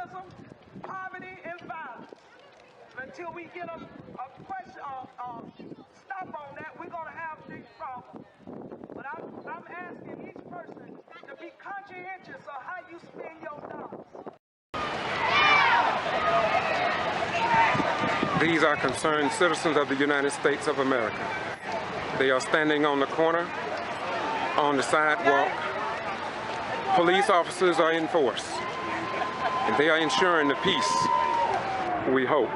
racism, poverty, and violence. Until we get a stop on that, we're going to have these problems. But I'm asking each person to be conscientious of how you spend your dollars. These are concerned citizens of the United States of America. They are standing on the corner, on the sidewalk. Police officers are in force, and they are ensuring the peace, we hope.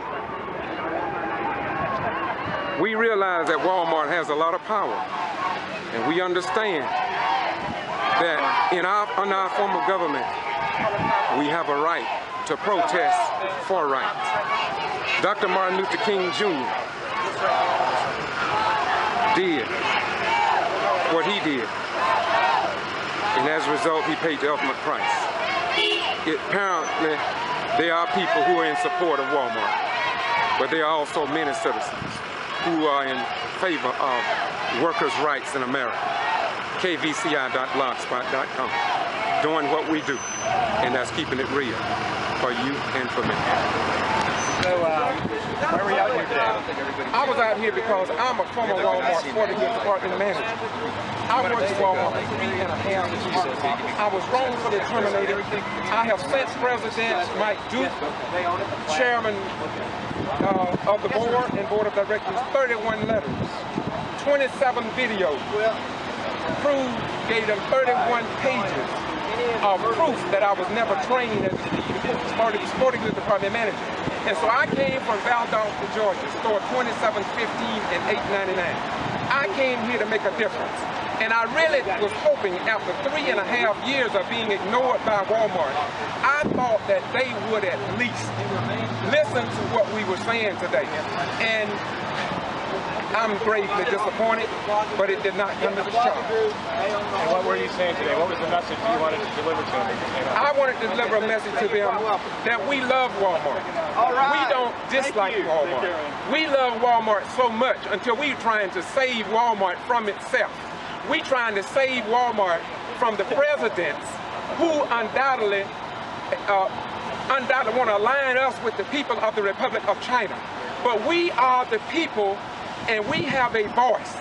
We realize that Walmart has a lot of power, and we understand that in our form of government, we have a right to protest for rights. Dr. Martin Luther King Jr. did what he did, and as a result, he paid the ultimate price. Apparently, there are people who are in support of Walmart, but there are also many citizens who are in favor of workers' rights in America. kvci.blogspot.com, doing what we do, and that's keeping it real for you and for me. So, why were you out here today? I was out here because I'm a former Walmart 40-year department manager. I worked at Walmart for 3.5 years. I was wrongfully terminated. I have sent President Mike Duke, Chairman of the board and board of directors, 31 letters, 27 videos. Proof gave them 31 pages of proof that I was never trained as the sporting goods department manager. And so I came from Valdosta, Georgia, store 2715 and 899. I came here to make a difference. And I really was hoping after 3.5 years of being ignored by Walmart, I thought that they would at least listen to what we were saying today. And I'm gravely disappointed, but it did not come to the show. And what were you saying today? What was the message you wanted to deliver to them? I wanted to deliver a message to them that we love Walmart. We don't dislike Walmart. We love Walmart so much until we're trying to save Walmart from itself. We're trying to save Walmart from the presidents who undoubtedly want to align us with the people of the Republic of China. But we are the people, and we have a voice.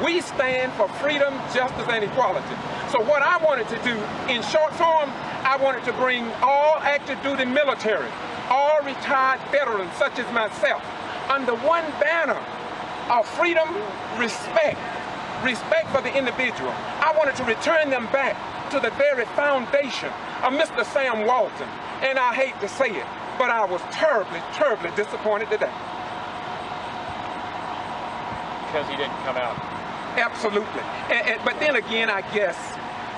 We stand for freedom, justice, and equality. So what I wanted to do, in short form, I wanted to bring all active duty military, all retired veterans such as myself, under one banner of freedom, respect for the individual. I wanted to return them back to the very foundation of Mr. Sam Walton. And I hate to say it, but I was terribly, terribly disappointed today. Because he didn't come out. Absolutely. But then again, I guess,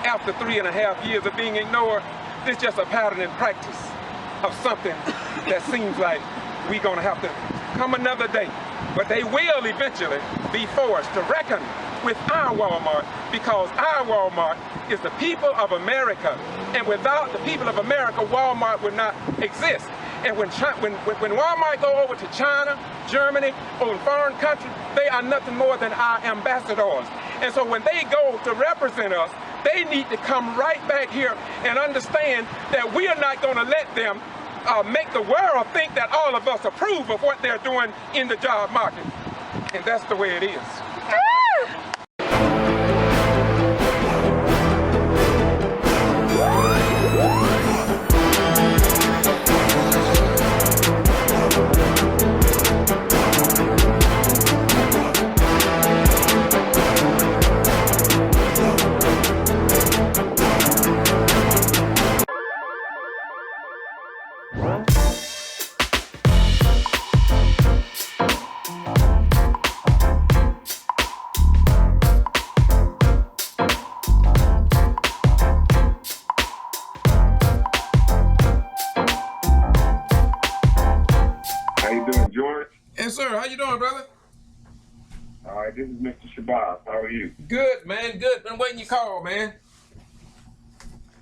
after 3.5 years of being ignored, it's just a pattern in practice of something that seems like we're going to have to come another day. But they will eventually be forced to reckon with our Walmart, because our Walmart is the people of America. And without the people of America, Walmart would not exist. And when Walmart go over to China, Germany, or in foreign countries, they are nothing more than our ambassadors. And so when they go to represent us, they need to come right back here and understand that we are not going to let them make the world think that all of us approve of what they're doing in the job market. And that's the way it is. Yes, sir. How you doing, brother? All right, this is Mr. Shabazz. How are you? Good, man. Good. Been waiting your call, man.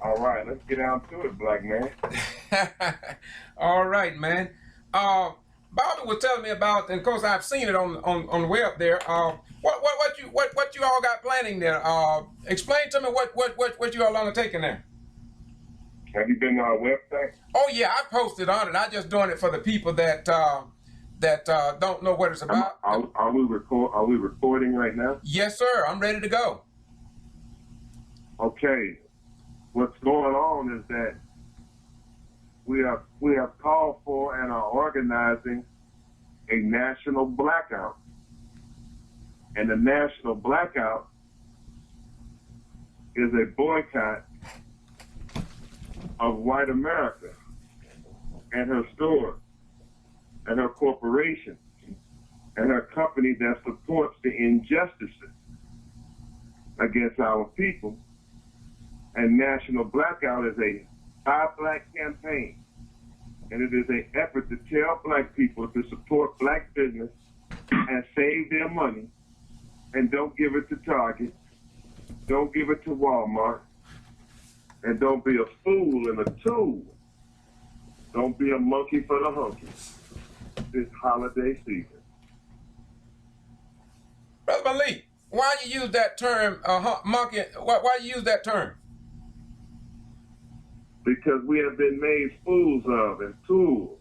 All right, let's get down to it, black man. All right, man. Bobby was telling me about, and of course I've seen it on the web there. What you all got planning there? Explain to me what you all undertaking there. Have you been on our website? Oh yeah, I posted on it. I just doing it for the people that don't know what it's about. Are we recording right now? Yes, sir. I'm ready to go. Okay. What's going on is that we have called for and are organizing a national blackout. And the national blackout is a boycott of white America and her stores and her corporation and her company that supports the injustices against our people. And National Blackout is a Buy Black campaign, and it is an effort to tell black people to support black business and save their money, and don't give it to Target, don't give it to Walmart, and don't be a fool and a tool. Don't be a monkey for the hunky this holiday season. Brother Malik, why you use that term, monkey? Why you use that term? Because we have been made fools of and tools,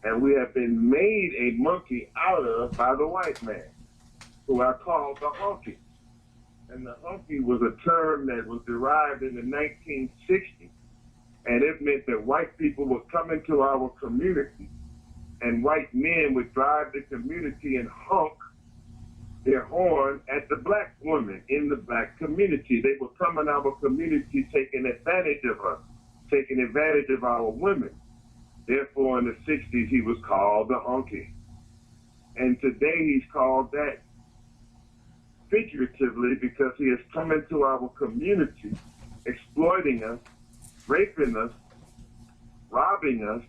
and we have been made a monkey out of by the white man, who I call the hunky. And the hunky was a term that was derived in the 1960s, and it meant that white people would come into our community, and white men would drive the community and honk their horn at the black women in the black community. They would come in our community taking advantage of us, taking advantage of our women. Therefore, in the 60s, he was called the hunky. And today he's called that figuratively because he has come into our community, exploiting us, raping us, robbing us,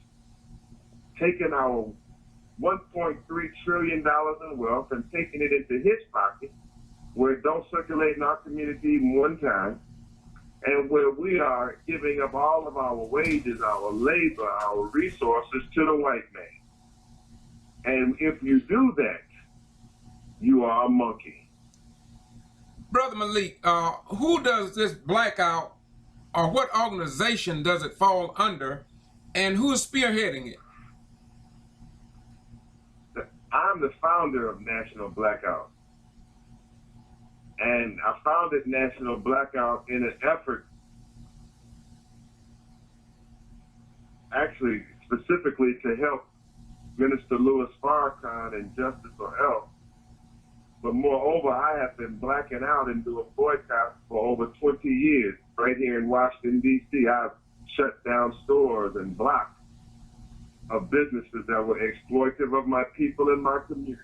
taking our $1.3 trillion in wealth and taking it into his pocket, where it don't circulate in our community even one time, and where we are giving up all of our wages, our labor, our resources to the white man. And if you do that, you are a monkey. Brother Malik, who does this blackout, or what organization does it fall under, and who's spearheading it? I'm the founder of National Blackout. And I founded National Blackout in an effort, actually specifically to help Minister Louis Farrakhan and Justice for Health. But moreover, I have been blacking out and doing boycotts for over 20 years. Right here in Washington, D.C., I've shut down stores and blocked of businesses that were exploitive of my people and my community.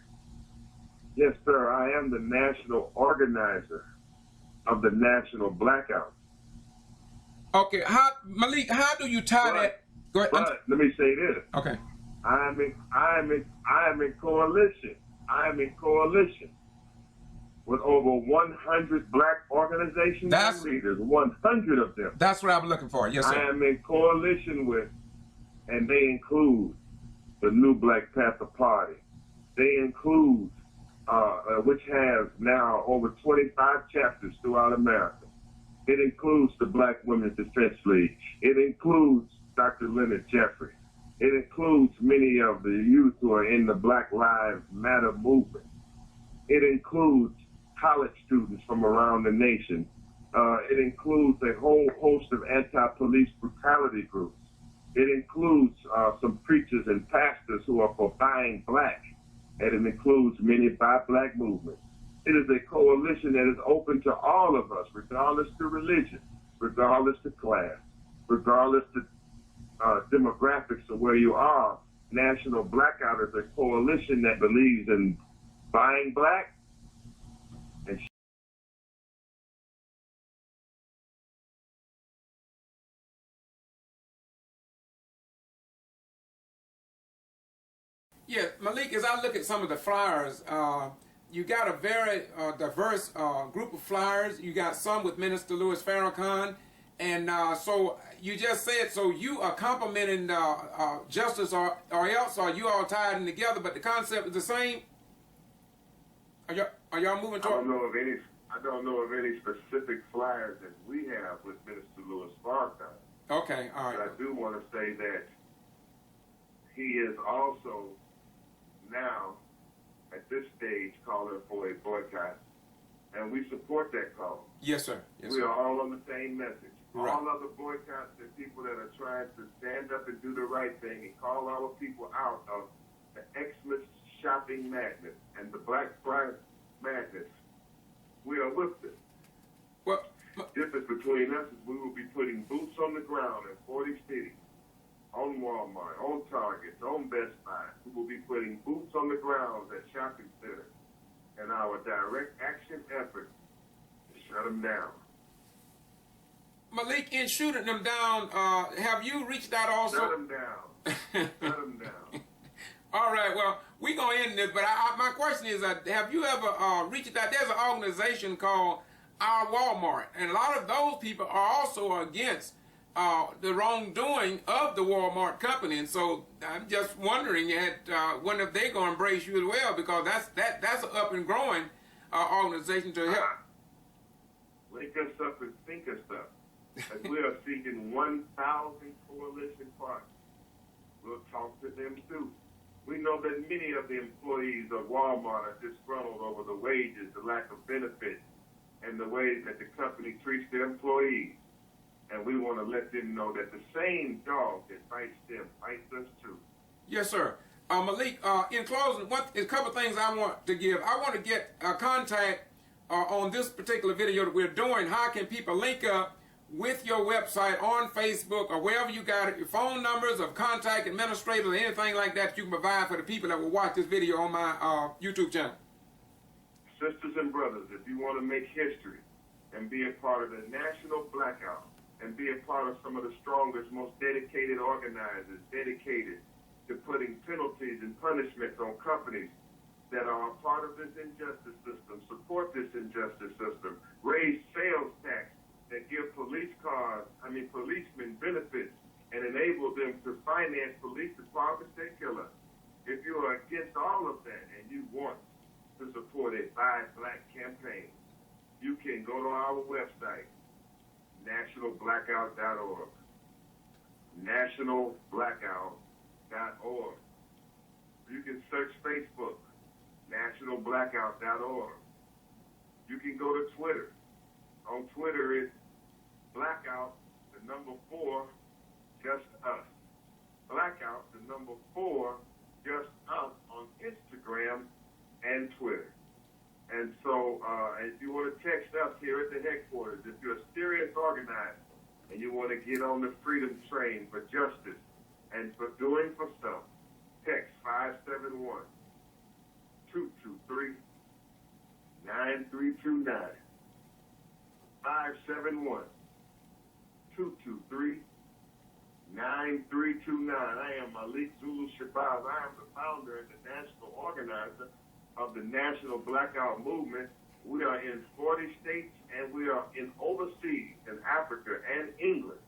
Yes, sir, I am the national organizer of the National Blackout. Okay, Malik, how do you tie that? Go ahead. But let me say this. Okay. I am in coalition. I am in coalition with over 100 black organizations and leaders, 100 of them. That's what I'm looking for. Yes, sir. I am in coalition with, and they include the New Black Panther Party. They include, which has now over 25 chapters throughout America. It includes the Black Women's Defense League. It includes Dr. Leonard Jeffrey. It includes many of the youth who are in the Black Lives Matter movement. It includes college students from around the nation. It includes a whole host of anti-police brutality groups. It includes some preachers and pastors who are for buying black, and it includes many Buy Black movements. It is a coalition that is open to all of us, regardless to religion, regardless to class, regardless to demographics of where you are. National Blackout is a coalition that believes in buying black and Yeah, Malik, as I look at some of the flyers, you got a very diverse group of flyers. You got some with Minister Louis Farrakhan. And so you just said, so you are complimenting justice or else are you all tied in together, but the concept is the same? Are y'all moving toward? I don't know of any specific flyers that we have with Minister Louis Farrakhan. Okay, all right. But I do want to say that he is also now, at this stage, calling for a boycott, and we support that call. Yes, sir. Yes, We sir. are all on the same message. Right. All other boycotts and people that are trying to stand up and do the right thing and call our people out of the Xmas shopping madness and the Black Friday madness, we are with them. Well, Difference between us is we will be putting boots on the ground in 40 cities, on Walmart, on Target, on Best Buy. We will be putting boots on the ground at shopping centers, and our direct action effort is shut them down. Malik, in shooting them down, have you reached out also? Shut them down. Shut them down. All right, well, we're going to end this, but my question is, have you ever reached out? There's an organization called Our Walmart, and a lot of those people are also against the wrongdoing of the Walmart company, and so I'm just wondering, when if they're going to embrace you as well, because that's an up and growing organization to help. Link us up and think us up. As we are seeking 1,000 coalition partners. We'll talk to them too. We know that many of the employees of Walmart are disgruntled over the wages, the lack of benefits, and the way that the company treats their employees. And we want to let them know that the same dog that bites them bites us too. Yes, sir. Malik, in closing, a couple of things I want to give. I want to get contact on this particular video that we're doing. How can people link up with your website on Facebook or wherever you got it, your phone numbers of contact administrators or anything like that you can provide for the people that will watch this video on my YouTube channel? Sisters and brothers, if you want to make history and be a part of the National Blackout and be a part of some of the strongest, most dedicated organizers, dedicated to putting penalties and punishments on companies that are a part of this injustice system, support this injustice system, raise sales tax that give policemen benefits and enable them to finance police departments that kill us. If you are against all of that and you want to support a Buy Black campaign, you can go to our website, nationalblackout.org. Nationalblackout.org. You can search Facebook, nationalblackout.org. You can go to Twitter. On Twitter, it's Blackout, the number 4, just us. Blackout, the number 4, just us on Instagram and Twitter. And so, if you want to text us here at the headquarters, if you're a serious organizer and you want to get on the freedom train for justice and for doing for self, text 571-223-9329. 571-223-9329. I am Malik Zulu Shabazz. I am the founder and the national organizer of the National Blackout Movement. We are in 40 states and we are in overseas in Africa and England.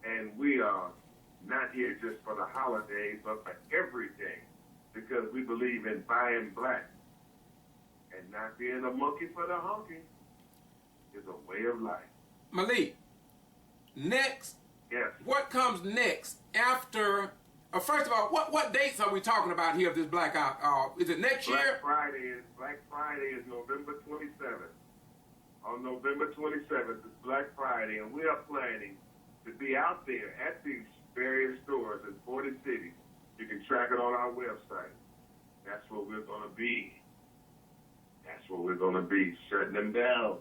And we are not here just for the holidays, but for every day, because we believe in buying black and not being a monkey for the honky is a way of life. Malik, next, Yes. what comes next after, first of all, what dates are we talking about here of this blackout? Is it next year? Black Friday is November 27th. On November 27th is Black Friday, and we are planning to be out there at these various stores in 40 cities. You can track it on our website. That's where we're going to be. That's where we're going to be, shutting them down.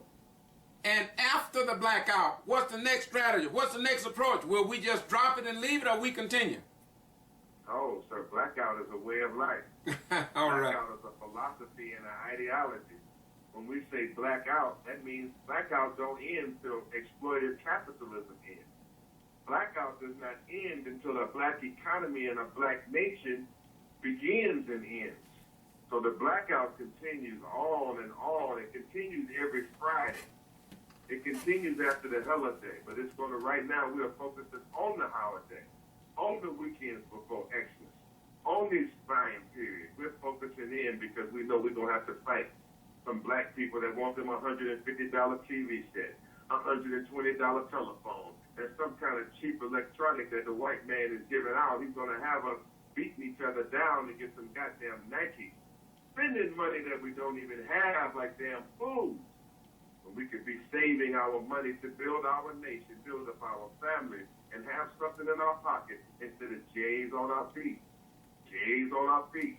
And after the blackout, what's the next strategy? What's the next approach? Will we just drop it and leave it, or we continue? Oh, sir, blackout is a way of life. All right. Blackout is a philosophy and an ideology. When we say blackout, that means blackout don't end till exploited capitalism ends. Blackout does not end until a black economy and a black nation begins and ends. So the blackout continues on and on. It continues every Friday. It continues after the holiday, but it's going to, right now, we are focusing on the holiday, on the weekends before Xmas, on this buying period. We're focusing in because we know we're going to have to fight some black people that want them $150 TV set, $120 telephone, as some kind of cheap electronic that the white man is giving out. He's going to have us beating each other down to get some goddamn Nike. Spending money that we don't even have like damn fools. When we could be saving our money to build our nation, build up our family, and have something in our pocket instead of J's on our feet. J's on our feet.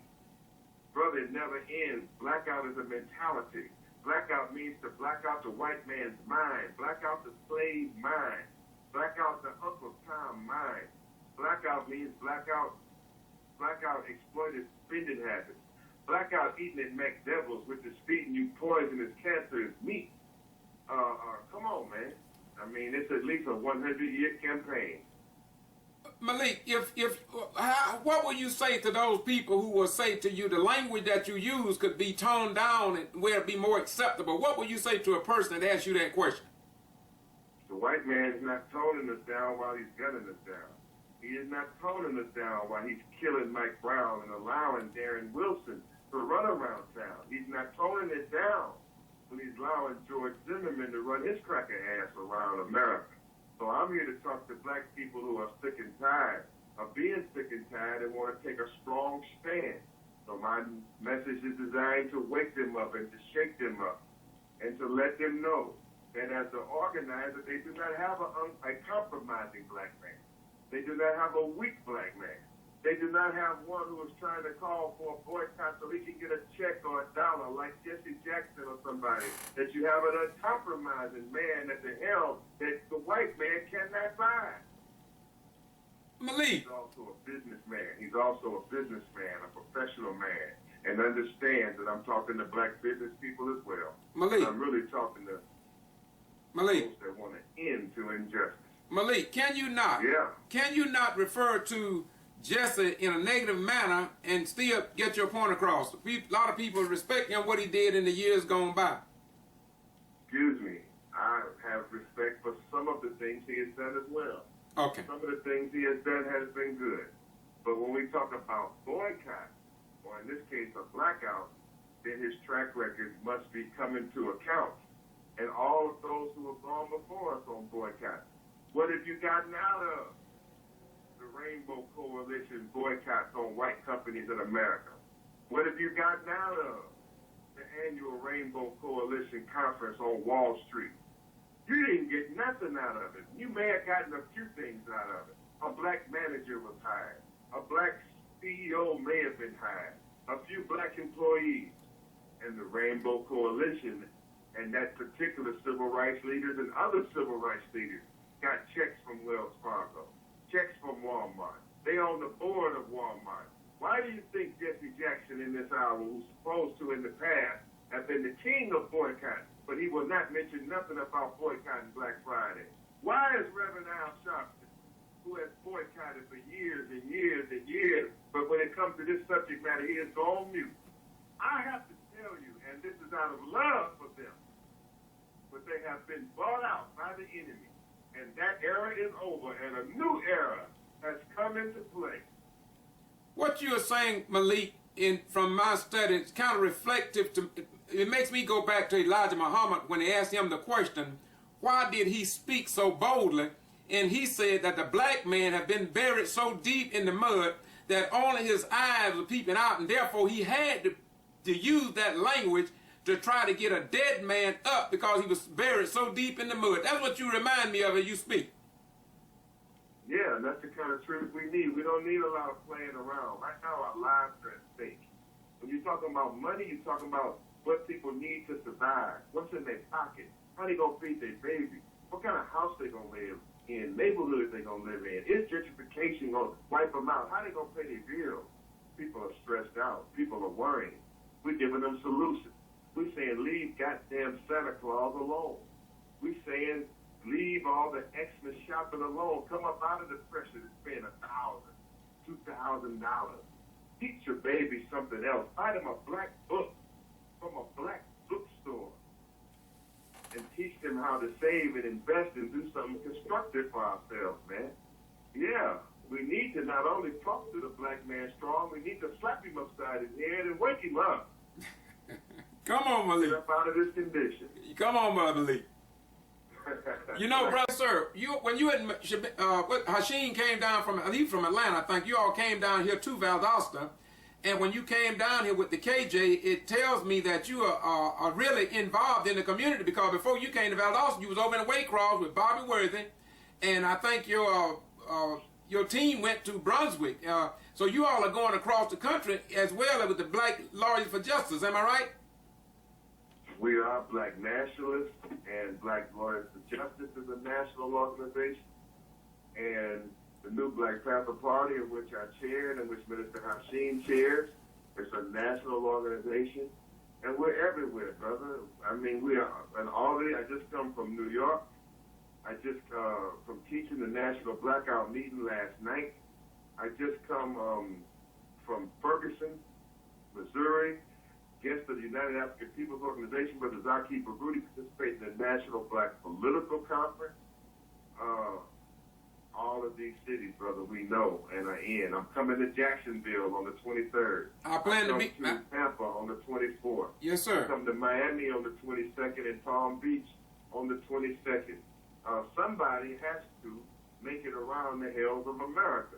Brother, it never ends. Blackout is a mentality. Blackout means to black out the white man's mind. Black out the slave mind. Black out the Uncle Tom mind. Blackout means blackout exploited spending habits. Blackout eating at McDevil's, which is feeding you poisonous cancerous meat. Come on, man. I mean, it's at least a 100-year campaign. Malik, what will you say to those people who will say to you the language that you use could be toned down and where it be more acceptable? What will you say to a person that asks you that question? The white man is not toning us down while he's gunning us down. He is not toning us down while he's killing Mike Brown and allowing Darren Wilson to run around town. He's not toning it down when he's allowing George Zimmerman to run his cracker ass around America. So I'm here to talk to black people who are sick and tired of being sick and tired and want to take a strong stand. So my message is designed to wake them up and to shake them up and to let them know that as the organizer, they do not have a compromising black man. They do not have a weak black man. They do not have one who is trying to call for a boycott so he can get a check or a dollar like Jesse Jackson or somebody. That you have an uncompromising man at the helm that the white man cannot find. Malik. He's also a businessman. He's also a businessman, a professional man, and understands that I'm talking to black business people as well. Malik. I'm really talking to Malik. those that want an end to injustice. Malik, can you not? Yeah. Can you not refer to Jesse in a negative manner and still get your point across? A lot of people respect him what he did in the years gone by. Excuse me. I have respect for some of the things he has done as well. Okay. Some of the things he has done has been good. But when we talk about boycott, or in this case a blackout, then his track record must be coming to account. And all of those who have gone before us on boycott. What have you gotten out of the Rainbow Coalition boycotts on white companies in America? What have you gotten out of the annual Rainbow Coalition conference on Wall Street? You didn't get nothing out of it. You may have gotten a few things out of it. A black manager was hired. A black CEO may have been hired. A few black employees. And the Rainbow Coalition and that particular civil rights leaders and other civil rights leaders got checks from Wells Fargo, checks from Walmart. They own the board of Walmart. Why do you think Jesse Jackson in this hour, who's supposed to in the past have been the king of boycott, but he will not mention nothing about boycotting Black Friday? Why is Reverend Al Sharpton, who has boycotted for years and years and years, but when it comes to this subject matter, he is on mute? I have to tell you, and this is out of love for them, but they have been bought out by the enemy. And that era is over, and a new era has come into play. What you are saying, Malik, from my studies, kind of reflective to, it makes me go back to Elijah Muhammad when they asked him the question, why did he speak so boldly? And he said that the black man had been buried so deep in the mud that only his eyes were peeping out, and therefore he had to use that language to try to get a dead man up because he was buried so deep in the mud. That's what you remind me of as you speak. Yeah, and that's the kind of truth we need. We don't need a lot of playing around. Right now, our lives are at stake. When you're talking about money, you're talking about what people need to survive, what's in their pocket, how they going to feed their baby, what kind of house they going to live in, neighborhoods they going to live in. Is gentrification going to wipe them out? How they going to pay their bills? People are stressed out. People are worrying. We're giving them solutions. We're saying leave goddamn Santa Claus alone. We're saying leave all the Xmas shopping alone. Come up out of the pressure to spend $1,000, $2,000. Teach your baby something else. Buy them a black book from a black bookstore and teach them how to save and invest and do something constructive for ourselves, man. Yeah, we need to not only talk to the black man strong, we need to slap him upside his head and wake him up. Come on, Malik. Get up out of this condition. Come on, Malik. You know, brother, sir, when you and Hashim came down from Atlanta, I think you all came down here to Valdosta, and when you came down here with the KJ, it tells me that you are really involved in the community, because before you came to Valdosta, you was over in the Waycross with Bobby Worthy, and I think your team went to Brunswick. So you all are going across the country as well with the Black Lawyers for Justice. Am I right? We are Black Nationalists, and Black Lawyers for Justice is a national organization. And the new Black Panther Party, of which I chaired and which Minister Hashim chairs, is a national organization. And we're everywhere, brother. I mean, we are, and already, I just come from New York. I just, from teaching the National Blackout meeting last night. I just come from Ferguson, Missouri. Guest of the United African People's Organization, Brother Zaki Baruti, participating in the National Black Political Conference. All of these cities, brother, we know and are in. I'm coming to Jacksonville on the 23rd. I plan to meet to Tampa on the 24th. Yes, sir. I come to Miami on the 22nd and Palm Beach on the 22nd. Somebody has to make it around the hills of America.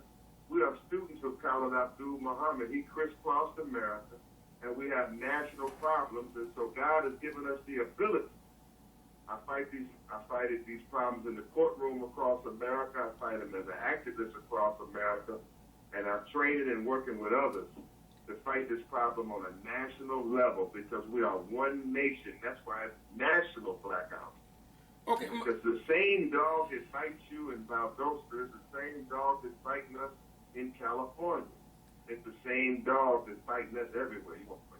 We are students of Khalid Abdul Muhammad. He crisscrossed America, and we have national problems, and so God has given us the ability. I fighted these problems in the courtroom across America. I fight them as an activist across America, and I'm training and working with others to fight this problem on a national level, because we are one nation. That's why it's national blackout. Okay. Because the same dog that fights you in Valdosta is the same dog that's fighting us in California. It's the same dog that's fighting us everywhere. You want to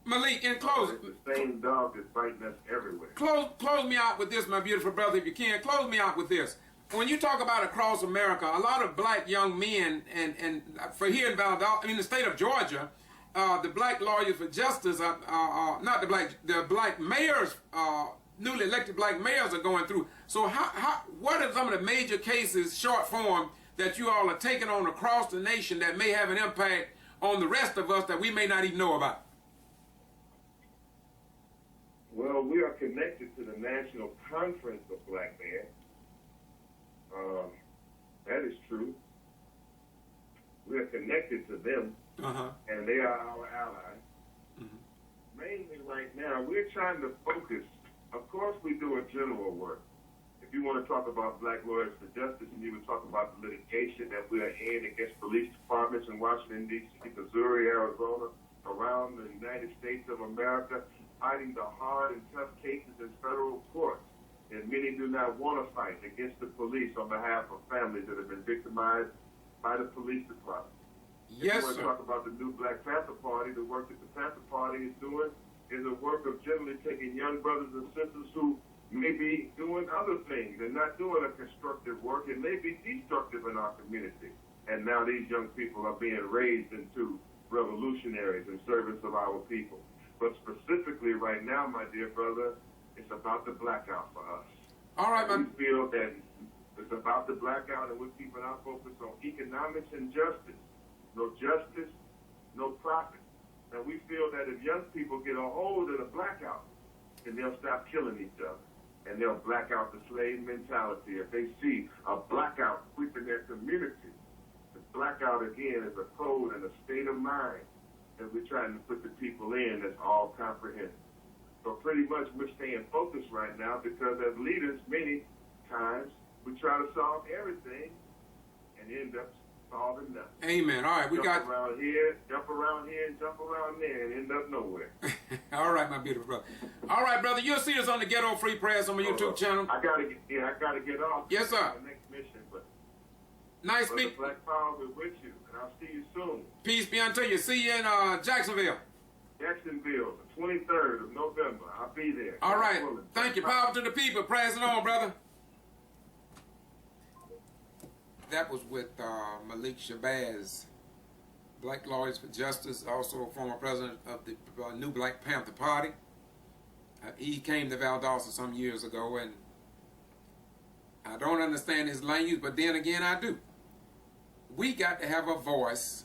Malik, in closing, it's the same dog that's fighting us everywhere. Close me out with this, my beautiful brother, if you can. Close me out with this. When you talk about across America, a lot of black young men, and for here in Valdosta, in the state of Georgia, the Black Lawyers for Justice, not the black mayors, newly elected black mayors are going through. So what are some of the major cases, short form, that you all are taking on across the nation that may have an impact on the rest of us that we may not even know about? Well, we are connected to the National Conference of Black Men. That is true. We are connected to them, and they are our allies. Mainly right now, we're trying to focus. Of course, we do a general work. If you want to talk about Black Lawyers for Justice, and you would talk about the litigation that we are in against police departments in Washington, D.C., Missouri, Arizona, around the United States of America, fighting the hard and tough cases in federal courts. And many do not want to fight against the police on behalf of families that have been victimized by the police department. Yes, if you want to talk about the new Black Panther Party, the work that the Panther Party is doing is a work of generally taking young brothers and sisters who may be doing other things and not doing a constructive work and may be destructive in our community. And now these young people are being raised into revolutionaries in service of our people. But specifically right now, my dear brother, it's about the blackout for us. All right, we feel that it's about the blackout, and we're keeping our focus on economics and justice. No justice, no profit. And we feel that if young people get a hold of the blackout, then they'll stop killing each other. And they'll black out the slave mentality. If they see a blackout sweeping their community, the blackout, again, is a code and a state of mind that we're trying to put the people in that's all comprehensive. So pretty much we're staying focused right now because as leaders, many times, we try to solve everything and end up solving nothing. Amen. All right, we got... Jump around here, and jump around there, and end up nowhere. All right, my beautiful brother. All right, brother, you'll see us on the Getto Free Press on my YouTube channel. I gotta get off. Yes, sir. The next mission, but nice speaking. Black Power is with you, and I'll see you soon. Peace be unto you. See you in Jacksonville. Jacksonville, the 23rd of November. I'll be there. All right. Thank you. Power to the people. Praise it on, brother. That was with Malik Shabazz, Black Lawyers for Justice, also a former president of the new Black Panther Party. He came to Valdosta some years ago, and I don't understand his language, but then again, I do. We got to have a voice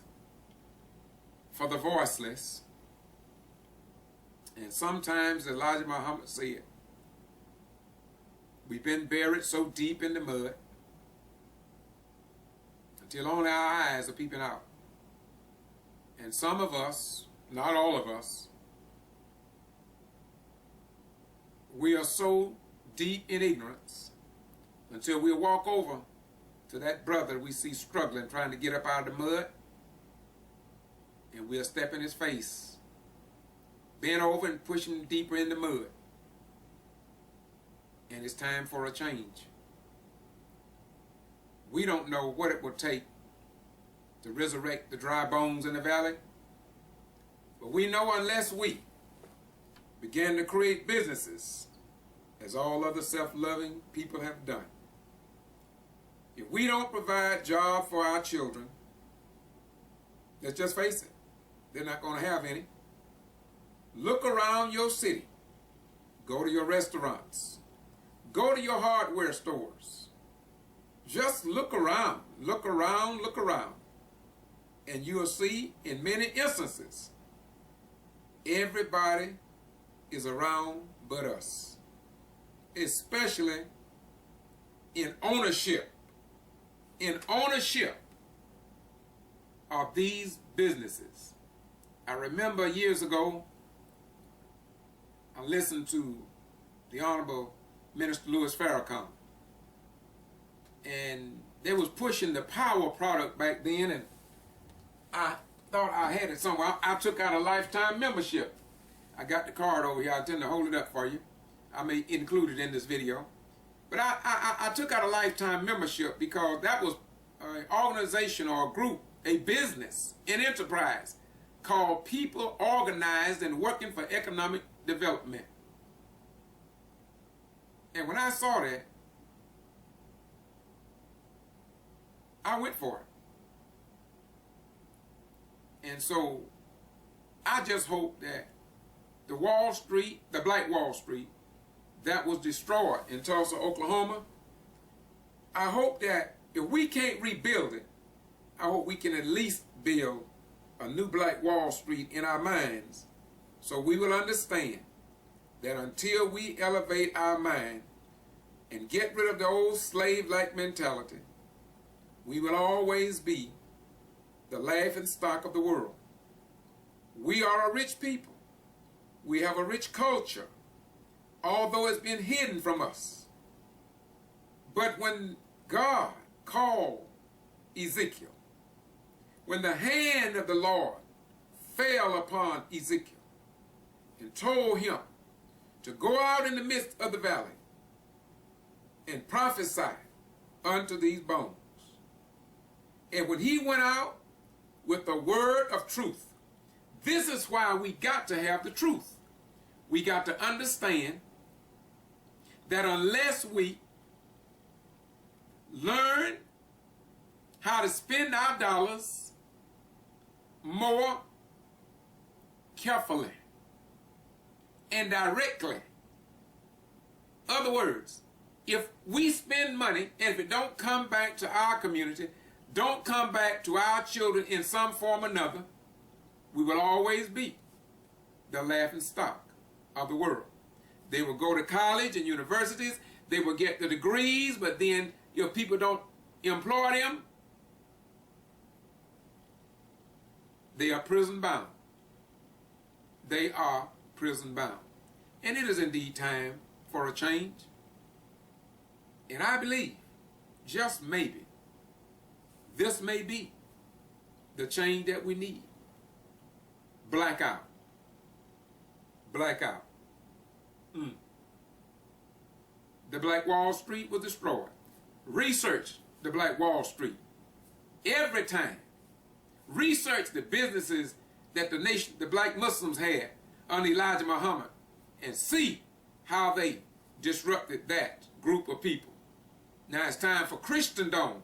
for the voiceless. And sometimes Elijah Muhammad said, We've been buried so deep in the mud until only our eyes are peeping out. And some of us, not all of us, we are so deep in ignorance until we walk over to that brother we see struggling, trying to get up out of the mud, and we'll step in his face, bend over and push him deeper in the mud. And it's time for a change. We don't know what it will take to resurrect the dry bones in the valley, but we know unless we begin to create businesses, as all other self-loving people have done, if we don't provide jobs for our children, let's just face it, they're not going to have any. Look around your city. Go to your restaurants. Go to your hardware stores. Just look around, look around, look around. And you'll see in many instances, everybody is around but us. Especially in ownership. In ownership of these businesses. I remember years ago, I listened to the Honorable Minister Louis Farrakhan, and they was pushing the power product back then, and I thought I had it somewhere. I took out a lifetime membership. I got the card over here. I tend to hold it up for you. I may include it in this video. But I took out a lifetime membership because that was an organization or a group, a business, an enterprise called People Organized and Working for Economic Development. And when I saw that, I went for it. And so I just hope that the Wall Street, the Black Wall Street, that was destroyed in Tulsa, Oklahoma, I hope that if we can't rebuild it, I hope we can at least build a new Black Wall Street in our minds, so we will understand that until we elevate our mind and get rid of the old slave-like mentality, we will always be the laughing stock of the world. We are a rich people. We have a rich culture, although it's been hidden from us. But when God called Ezekiel, when the hand of the Lord fell upon Ezekiel and told him to go out in the midst of the valley and prophesy unto these bones. And when he went out with the word of truth, this is why we got to have the truth. We got to understand that unless we learn how to spend our dollars more carefully and directly, in other words, if we spend money and if it don't come back to our community, don't come back to our children in some form or another, we will always be the laughing stock of the world. They will go to college and universities, they will get the degrees, but then if people don't employ them, they are prison bound. They are prison bound. And it is indeed time for a change. And I believe, just maybe, this may be the change that we need. Blackout. Blackout. The Black Wall Street was destroyed. Research the Black Wall Street. Every time. Research the businesses that the nation, the black Muslims had under Elijah Muhammad, and see how they disrupted that group of people. Now it's time for Christendom.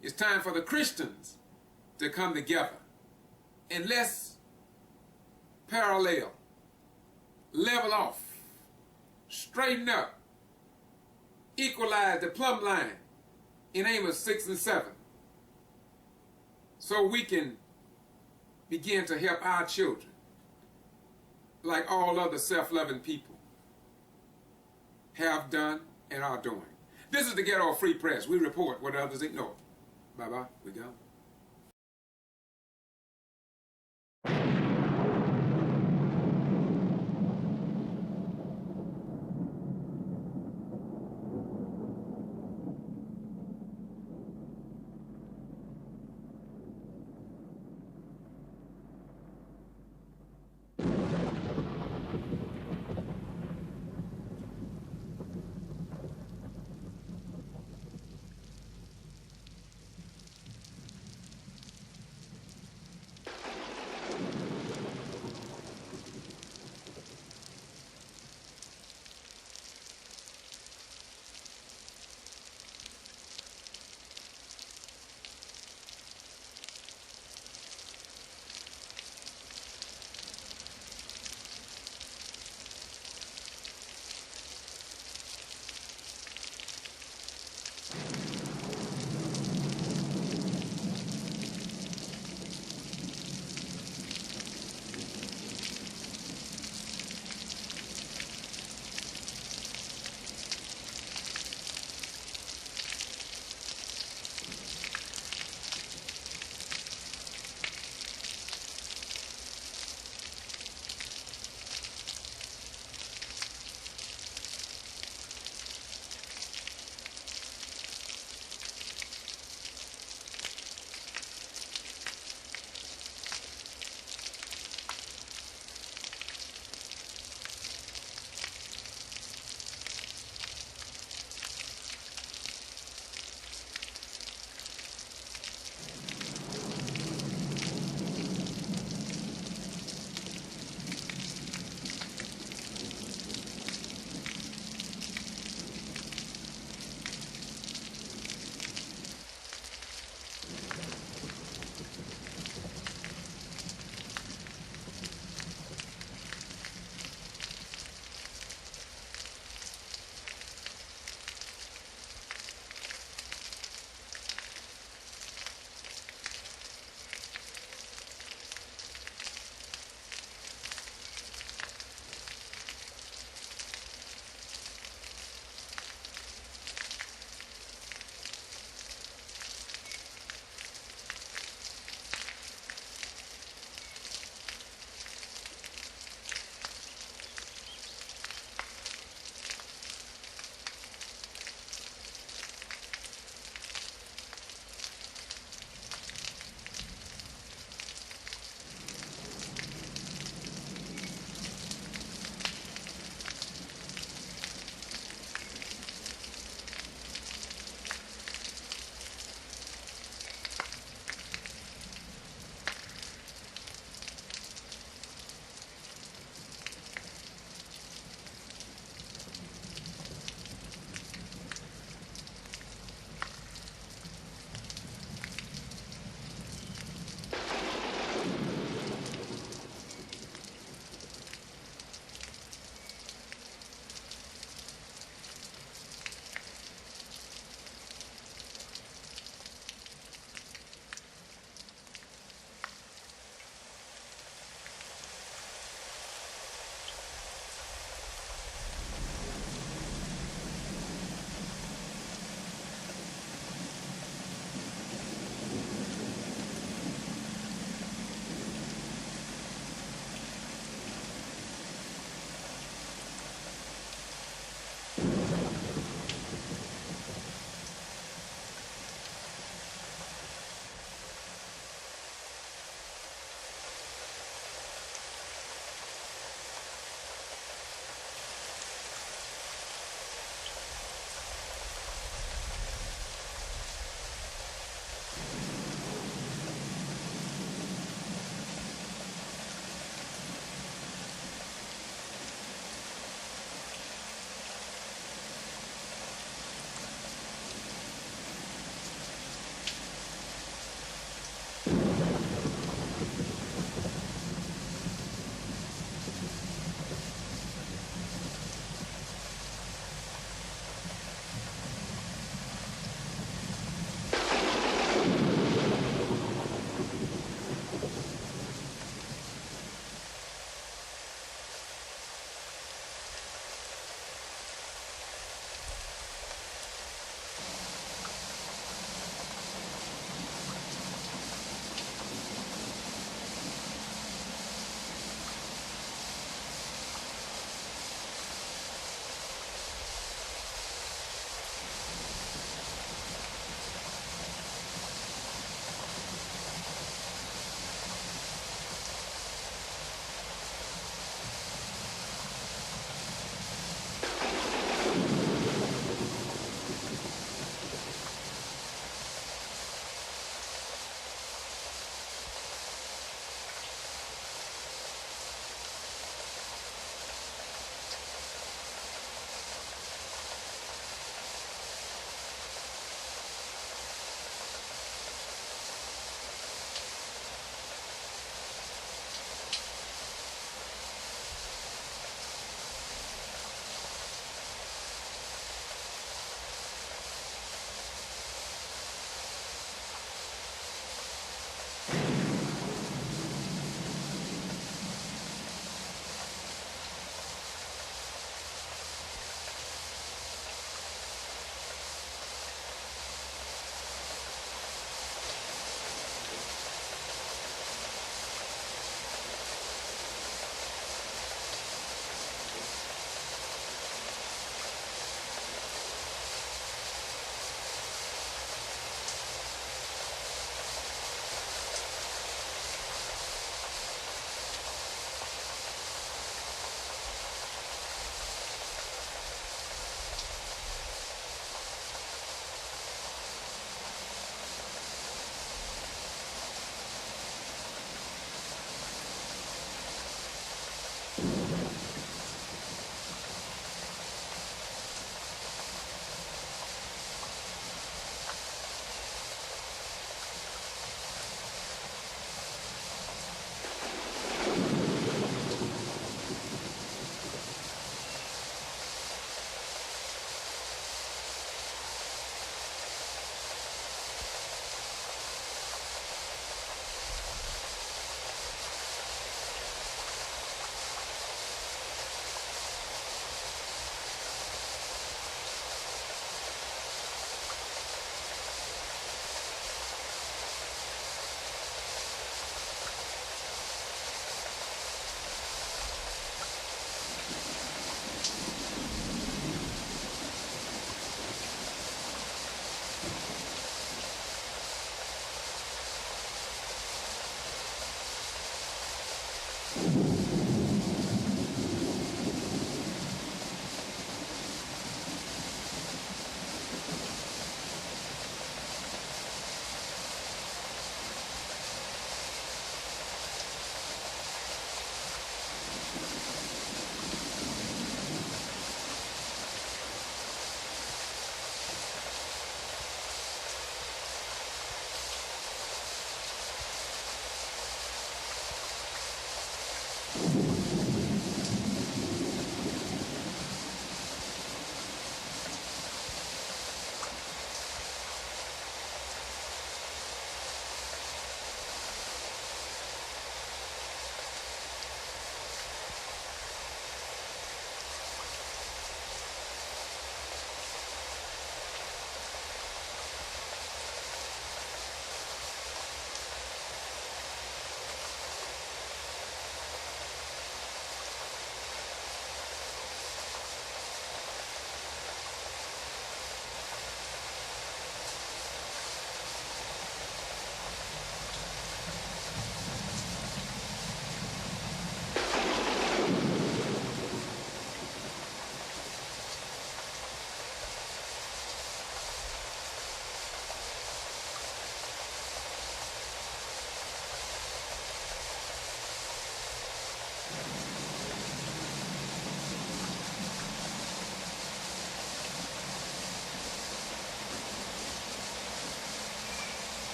It's time for the Christians to come together. And let's parallel, level off, straighten up, equalize the plumb line in Amos 6 and 7. So we can begin to help our children like all other self-loving people have done and our doing. This is the Ghetto Free Press. We report what others ignore. Bye-bye. We go.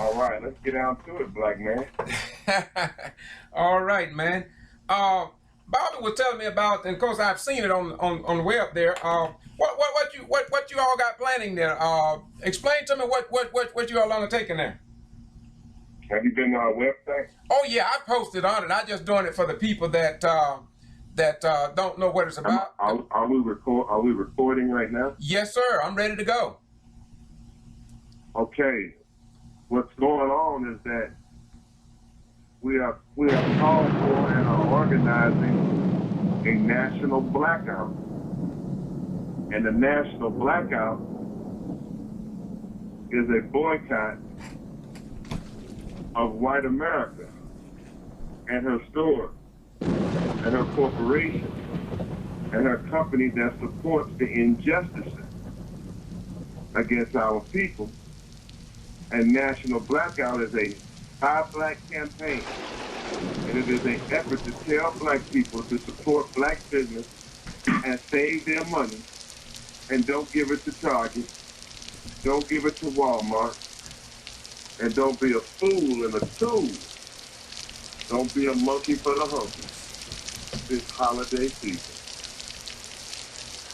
All right, let's get down to it, black man. All right, man. Bobby was telling me about, and of course I've seen it on the web there. What you all got planning there? Explain to me what you all undertaking there. Have you been to our website? Oh yeah, I posted on it. I'm just doing it for the people that don't know what it's about. Are we recording right now? Yes, sir. I'm ready to go. Okay. What's going on is that we are called for and are organizing a national blackout. And the national blackout is a boycott of white America and her stores and her corporations and her company that supports the injustices against our people. And National Blackout is a Buy Black campaign, and it is an effort to tell black people to support black business and save their money, and don't give it to Target, don't give it to Walmart, and don't be a fool and a tool. Don't be a monkey for the hungry this holiday season.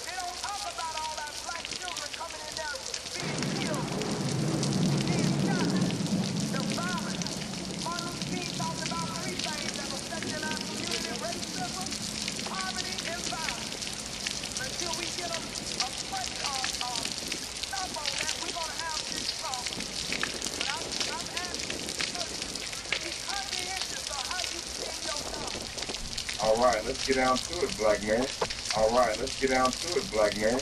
They don't talk about all that black children coming in there being killed, being shot, the violence. Martin Luther King talked about three things that affected our community: racism, poverty, and violence. Until we get a stop on that, we're going to have this problem. But I'm asking you personally to be conscientious of how you spend your dollars. All right, let's get down to it, black man. All right, let's get down to it, black man.